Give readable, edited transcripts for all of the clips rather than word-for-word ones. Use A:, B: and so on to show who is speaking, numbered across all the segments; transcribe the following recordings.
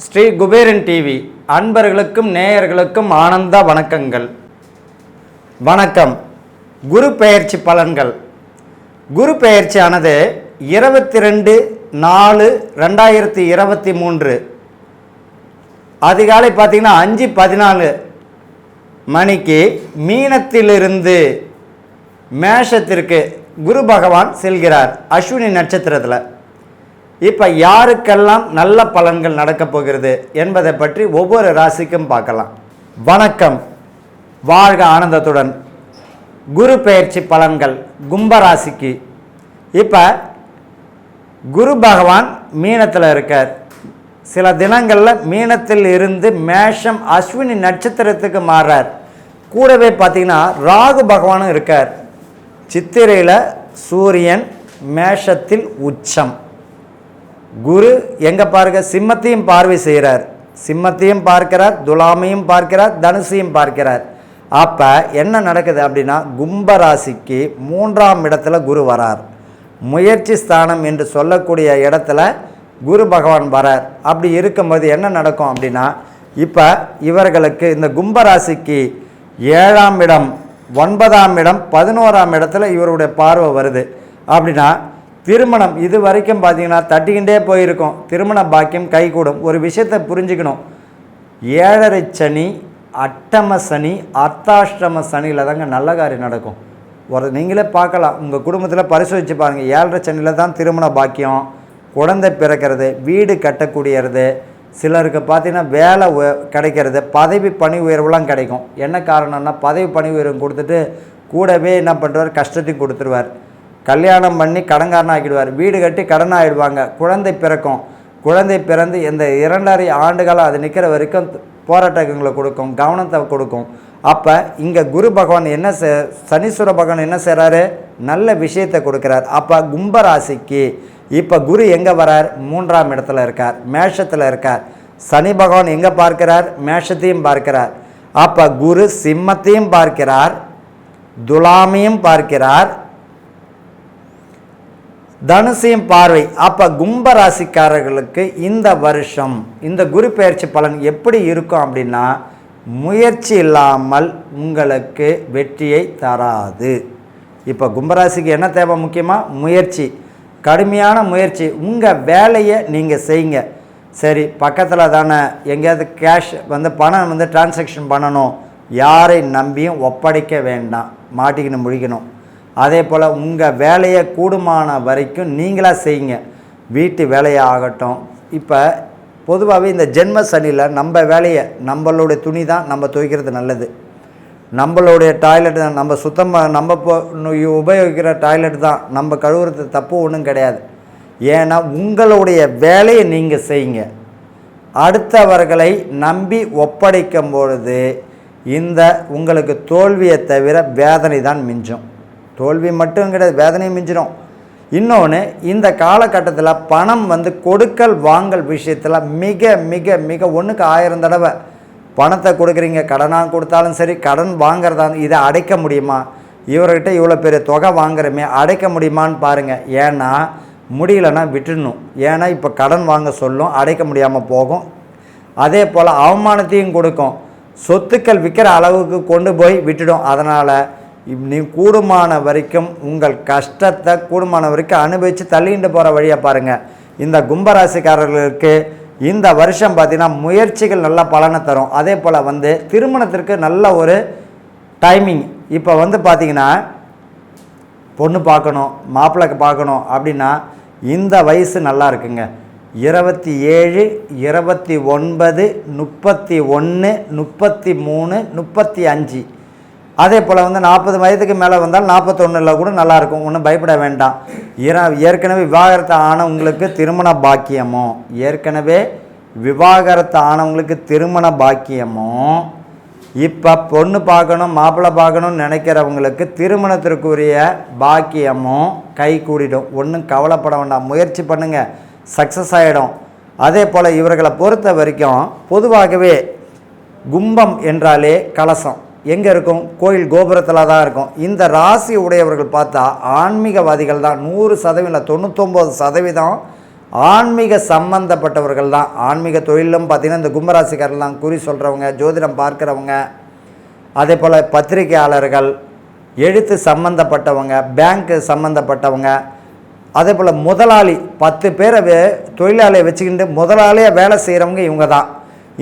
A: Sri Kuberan TV அன்பர்களுக்கும் நேயர்களுக்கும் ஆனந்த வணக்கங்கள். வணக்கம். குரு பெயர்ச்சி பலன்கள். குரு பெயர்ச்சியானது 22/4/2023 அதிகாலை பார்த்தீங்கன்னா 5:14 மணிக்கு மீனத்திலிருந்து மேஷத்திற்கு குரு பகவான் செல்கிறார் அஸ்வினி நட்சத்திரத்தில். இப்போ யாருக்கெல்லாம் நல்ல பலன்கள் நடக்கப் போகிறது என்பதை பற்றி ஒவ்வொரு ராசிக்கும் பார்க்கலாம். வணக்கம். வாழ்க ஆனந்தத்துடன். குரு பெயர்ச்சி பலன்கள் கும்பராசிக்கு. இப்போ குரு பகவான் மீனத்தில் இருக்கார். சில தினங்களில் மீனத்தில் இருந்து மேஷம் அஸ்வினி நட்சத்திரத்துக்கு மாறார். கூடவே பார்த்தீங்கன்னா ராகு பகவானும் இருக்கார். சித்திரையில் சூரியன் மேஷத்தில் உச்சம். குரு எங்கே பாருங்க, சிம்மத்தையும் பார்வை செய்கிறார். சிம்மத்தையும் பார்க்கிறார், துலாமையும் பார்க்கிறார், தனுசையும் பார்க்கிறார். அப்போ என்ன நடக்குது அப்படின்னா, கும்பராசிக்கு 3ஆம் இடத்துல குரு வரார். முயற்சி ஸ்தானம் என்று சொல்லக்கூடிய இடத்துல குரு பகவான் வரார். அப்படி இருக்கும்போது என்ன நடக்கும் அப்படின்னா, இப்போ இவர்களுக்கு இந்த கும்பராசிக்கு 7ஆம் இடம், 9ஆம் இடம், 11ஆம் இடத்துல இவருடைய பார்வை வருது. அப்படின்னா திருமணம் இது வரைக்கும் பார்த்தீங்கன்னா தட்டிக்கிட்டே போயிருக்கும். திருமண பாக்கியம் கைகூடும். ஒரு விஷயத்தை புரிஞ்சுக்கணும். 7.5 சனி, அட்டம சனி, அர்த்தாஷ்டம சனியில் தாங்க நல்ல காரியம் நடக்கும். நீங்களே பார்க்கலாம், உங்கள் குடும்பத்தில் பரிசோதிச்சு பாருங்கள். 7.5 சனியில் தான் திருமண பாக்கியம், குழந்தை பிறக்கிறது, வீடு கட்டக்கூடியது, சிலருக்கு பார்த்தீங்கன்னா வேலை கிடைக்கிறது, பதவி பணி உயர்வுலாம் கிடைக்கும். என்ன காரணம்னா, பதவி பணி உயர்வு கொடுத்துட்டு கூடவே என்ன பண்ணுறார், கஷ்டத்தையும் கொடுத்துருவார். கல்யாணம் பண்ணி கடன்காரனாக ஆக்கிடுவார். வீடு கட்டி கடன் ஆகிடுவாங்க. குழந்தை பிறக்கும். குழந்தை பிறந்து இந்த 2.5 ஆண்டுகளாக அது நிற்கிற வரைக்கும் போராட்டங்களை கொடுக்கும், கவனத்தை கொடுக்கும். அப்போ இங்கே குரு பகவான் என்ன சனீஸ்வர பகவான் என்ன செய்கிறாரு, நல்ல விஷயத்தை கொடுக்குறார். அப்போ கும்பராசிக்கு இப்போ குரு எங்கே வரார், 3ஆம் இடத்துல இருக்கார், மேஷத்தில் இருக்கார். சனி பகவான் எங்கே பார்க்கிறார், மேஷத்தையும் பார்க்கிறார். அப்போ குரு சிம்மத்தையும் பார்க்கிறார், துலாமையும் பார்க்கிறார், தனுசையும் பார்வை. அப்போ கும்பராசிக்காரர்களுக்கு இந்த வருஷம் இந்த குரு பெயர்ச்சி பலன் எப்படி இருக்கும் அப்படின்னா, முயற்சி இல்லாமல் உங்களுக்கு வெற்றியை தராது. இப்போ கும்பராசிக்கு என்ன தேவை, முக்கியமாக முயற்சி, கடுமையான முயற்சி. உங்கள் வேலையை நீங்கள் செய்யுங்க. சரி, பக்கத்தில் தானே எங்கேயாவது கேஷ் பணம் டிரான்சாக்ஷன் பண்ணணும், யாரை நம்பியும் ஒப்படைக்க வேண்டாம், மாட்டிக்கணும் முழிக்கணும். அதே போல் உங்கள் வேலையை கூடுமான வரைக்கும் நீங்களாக செய்யுங்க. வீட்டு வேலையாகட்டும். இப்போ பொதுவாகவே இந்த ஜென்ம சனியில் நம்ம வேலையை, நம்மளுடைய துணி தான் நம்ம துவைக்கிறது நல்லது, நம்மளுடைய டாய்லெட் தான் நம்ம நம்ம உபயோகிக்கிற டாய்லெட் தான் நம்ம கழுவுறது தப்பு ஒன்றும் கிடையாது. ஏன்னா உங்களுடைய வேலையை நீங்கள் செய்யுங்க. அடுத்தவர்களை நம்பி ஒப்படைக்கும் பொழுது இந்த உங்களுக்கு தோல்வியை தவிர வேதனை தான் மிஞ்சும். தோல்வி மட்டும் கிடையாது, வேதனையும் மிஞ்சிடும். இன்னொன்று, இந்த காலகட்டத்தில் பணம் கொடுக்கல் வாங்கல் விஷயத்தில் மிக மிக மிக 1க்கு 1000 தடவை பணத்தை கொடுக்குறீங்க. கடனாக கொடுத்தாலும் சரி, கடன் வாங்கிறதா இதை அடைக்க முடியுமா, இவர்கிட்ட இவ்வளோ பெரிய தொகை வாங்குறமே அடைக்க முடியுமான்னு பாருங்கள். ஏன்னா முடியலன்னா விட்டுடணும். ஏன்னா இப்போ கடன் வாங்க சொல்லும், அடைக்க முடியாமல் போகும். அதே போல் அவமானத்தையும் கொடுக்கும். சொத்துக்கள் விற்கிற அளவுக்கு கொண்டு போய் விட்டுடும். அதனால் நீ கூடுமான வரைக்கும் உங்கள் கஷ்டத்தை கூடுமான வரைக்கும் அனுபவித்து தள்ளிட்டு போகிற வழியை பாருங்கள். இந்த கும்பராசிக்காரர்களுக்கு இந்த வருஷம் பார்த்திங்கன்னா முயற்சிகள் நல்ல பலனை தரும். அதே போல் திருமணத்திற்கு நல்ல ஒரு டைமிங். இப்போ பார்த்திங்கன்னா பொண்ணு பார்க்கணும், மாப்பிள்ளை பார்க்கணும் அப்படின்னா இந்த வயசு நல்லா இருக்குங்க. 27, 29, 31, 33, 35. அதே போல் 40 வயதுக்கு மேலே வந்தால் 41 கூட நல்லாயிருக்கும். ஒன்றும் பயப்பட வேண்டாம். ஏற்கனவே விவாகரத்து ஆனவங்களுக்கு திருமண பாக்கியமோ, ஏற்கனவே விவாகரத்து ஆனவங்களுக்கு திருமண பாக்கியமோ, இப்போ பொண்ணு பார்க்கணும் மாப்பிள்ளை பார்க்கணும்னு நினைக்கிறவங்களுக்கு திருமணத்திற்குரிய பாக்கியமும் கை கூடிடும். ஒன்றும் கவலைப்பட வேண்டாம், முயற்சி பண்ணுங்கள், சக்ஸஸ் ஆகிடும். அதே போல் இவர்களை பொறுத்த வரைக்கும் பொதுவாகவே கும்பம் என்றாலே கலசம், எங்கே இருக்கும்? கோயில் கோபுரத்தில் தான் இருக்கும். இந்த ராசி உடையவர்கள் பார்த்தா ஆன்மீகவாதிகள் தான். 100% 99% ஆன்மீக சம்பந்தப்பட்டவர்கள் தான். ஆன்மீக தொழிலும் பார்த்திங்கன்னா இந்த கும்பராசிக்காரெல்லாம் குறி சொல்கிறவங்க, ஜோதிடம் பார்க்குறவங்க, அதே போல் பத்திரிகையாளர்கள், எழுத்து சம்பந்தப்பட்டவங்க, பேங்க்கு சம்பந்தப்பட்டவங்க, அதே போல் முதலாளி 10 பேரை தொழிலாளியை வச்சுக்கிட்டு முதலாளியாக வேலை செய்கிறவங்க இவங்க தான்.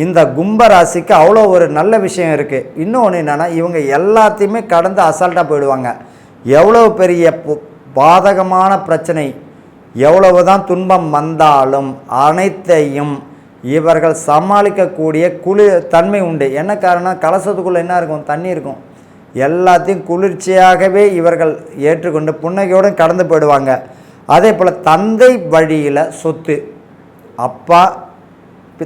A: இந்த கும்பராசிக்கு அவ்வளோ ஒரு நல்ல விஷயம் இருக்குது. இன்னொன்று என்னென்னா, இவங்க எல்லாத்தையுமே கடந்து அசால்ட்டாக போயிடுவாங்க. எவ்வளோ பெரிய பாதகமான பிரச்சனை, எவ்வளவு தான் துன்பம் வந்தாலும் அனைத்தையும் இவர்கள் சமாளிக்கக்கூடிய தன்மை உண்டு. என்ன காரணம்? கலசத்துக்குள்ளே என்ன இருக்கும்? தண்ணி இருக்கும். எல்லாத்தையும் குளிர்ச்சியாகவே இவர்கள் ஏற்றுக்கொண்டு புன்னகையோடு கடந்து போயிடுவாங்க. அதே போல் தந்தை வழியில் சொத்து, அப்பா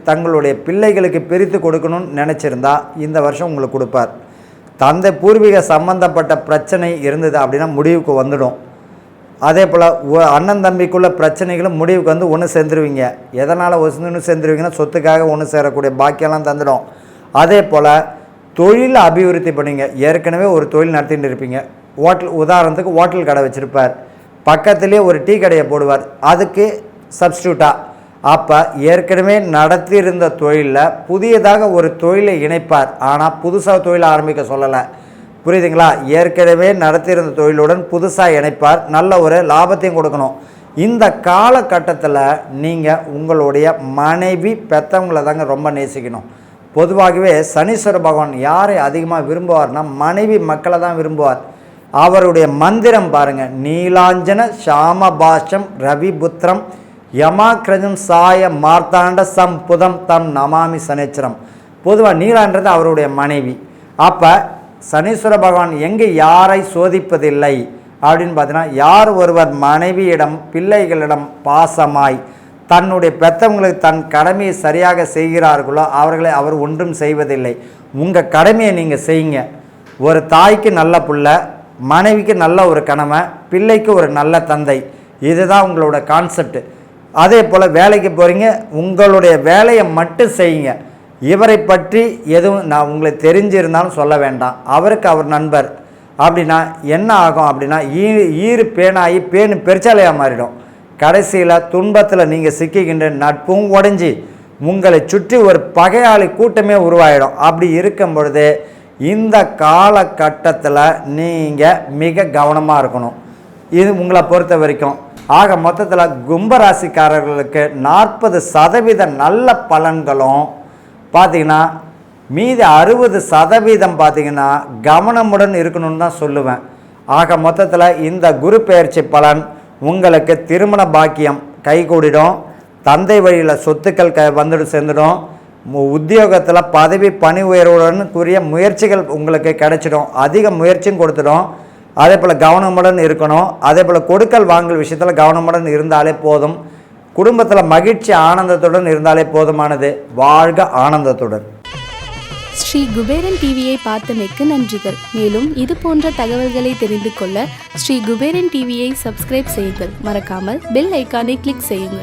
A: தங்களுடைய பிள்ளைகளுக்கு பிரித்து கொடுக்கணும்னு நினச்சிருந்தா இந்த வருஷம் உங்களுக்கு கொடுப்பார். தந்தை பூர்வீக சம்பந்தப்பட்ட பிரச்சனை இருந்தது அப்படின்னா முடிவுக்கு வந்துடும். அதே போல் அண்ணன் தம்பிக்குள்ள பிரச்சனைகளும் முடிவுக்கு வந்து ஒன்று சேர்ந்துருவீங்க. எதனால் ஒன்று சேர்ந்துருவீங்கன்னா சொத்துக்காக ஒன்று சேரக்கூடிய பாக்கியெல்லாம் தந்துடும். அதே போல் தொழில் அபிவிருத்தி பண்ணுவீங்க. ஏற்கனவே ஒரு தொழில் நடத்திட்டு இருப்பீங்க. உதாரணத்துக்கு ஹோட்டல் கடை வச்சுருப்பார், பக்கத்துலேயே ஒரு டீ கடையை போடுவார், அதுக்கு சப்ஸ்டியூட்டாக. அப்போ ஏற்கனவே நடத்தியிருந்த தொழிலில் புதியதாக ஒரு தொழிலை இணைப்பார். ஆனால் புதுசாக தொழிலை ஆரம்பிக்க சொல்லலை. புரியுதுங்களா? ஏற்கனவே நடத்தியிருந்த தொழிலுடன் புதுசாக இணைப்பார். நல்ல ஒரு லாபத்தையும் கொடுக்கணும். இந்த காலகட்டத்தில் நீங்கள் உங்களுடைய மனைவி பெற்றவங்களை தாங்க ரொம்ப நேசிக்கணும். பொதுவாகவே சனீஸ்வர பகவான் யாரை அதிகமாக விரும்புவார்னா மனைவி மக்களை தான் விரும்புவார். அவருடைய மந்திரம் பாருங்கள், நீலாஞ்சன சாமபாஷம் ரவிபுத்திரம் யமாக்கிரஜம் சாய மார்த்தாண்ட சம்புதம் தம் நமாமி சனீச்சரம். பொதுவாக நீலான்றது அவருடைய மனைவி. அப்போ சனீஸ்வர பகவான் எங்கே யாரை சோதிப்பதில்லை அப்படின்னு பார்த்தீங்கன்னா, யார் ஒருவர் மனைவியிடம் பிள்ளைகளிடம் பாசமாய் தன்னுடைய பெற்றவங்களுக்கு தன் கடமையை சரியாக செய்கிறார்களோ அவர்களை அவர் ஒன்றும் செய்வதில்லை. உங்கள் கடமையை நீங்கள் செய்யுங்க. ஒரு தாய்க்கு நல்ல புள்ள, மனைவிக்கு நல்ல ஒரு கணவன், பிள்ளைக்கு ஒரு நல்ல தந்தை. இதுதான் உங்களோட கான்செப்ட். அதே போல் வேலைக்கு போகிறீங்க, உங்களுடைய வேலையை மட்டும் செய்யுங்க. இவரை பற்றி எதுவும் நான் உங்களுக்கு தெரிஞ்சிருந்தாலும் சொல்ல வேண்டாம். அவருக்கு அவர் நண்பர் அப்படின்னா என்ன ஆகும் அப்படின்னா, ஈறு பேனாகி பேனு பெருச்சாலையாக மாறிடும். கடைசியில் துன்பத்தில் நீங்கள் சிக்கிக்கின்ற நட்பும் உடஞ்சி உங்களை சுற்றி ஒரு பகையாளி கூட்டமே உருவாயிடும். அப்படி இருக்கும் பொழுது இந்த காலகட்டத்தில் நீங்கள் மிக கவனமாக இருக்கணும். இது உங்களை பொறுத்த வரைக்கும். ஆக மொத்தத்தில் கும்பராசிக்காரர்களுக்கு 40% நல்ல பலன்களும் பார்த்திங்கன்னா மீதி 60% பார்த்திங்கன்னா கவனமுடன் இருக்கணும்னு தான் சொல்லுவேன். ஆக மொத்தத்தில் இந்த குரு பெயர்ச்சி பலன் உங்களுக்கு திருமண பாக்கியம் கைகூடிடும், தந்தை வழியில் சொத்துக்கள் வந்துட்டு சேர்ந்துடும், உத்தியோகத்தில் பதவி பணி உயர்வுடன் கூறிய முயற்சிகள் உங்களுக்கு கிடைச்சிடும், அதிக முயற்சியும் கொடுத்துடும். அதே போல் கவனமுடன் இருக்கணும். அதே போல் கொடுக்கல் வாங்கல் விஷயத்தில் கவனமுடன் இருந்தாலே போதும். குடும்பத்தில் மகிழ்ச்சி ஆனந்தத்துடன் இருந்தாலே போதுமானது. வாழ்க ஆனந்தத்துடன்.
B: ஸ்ரீ குபேரன் டிவியை பார்த்தமைக்கு நன்றிகள். மேலும் இது போன்ற தகவல்களை தெரிந்து கொள்ள ஸ்ரீ குபேரன் டிவியை சப்ஸ்கிரைப் செய்யுங்கள். மறக்காமல் பெல் ஐக்கானை கிளிக் செய்யுங்கள்.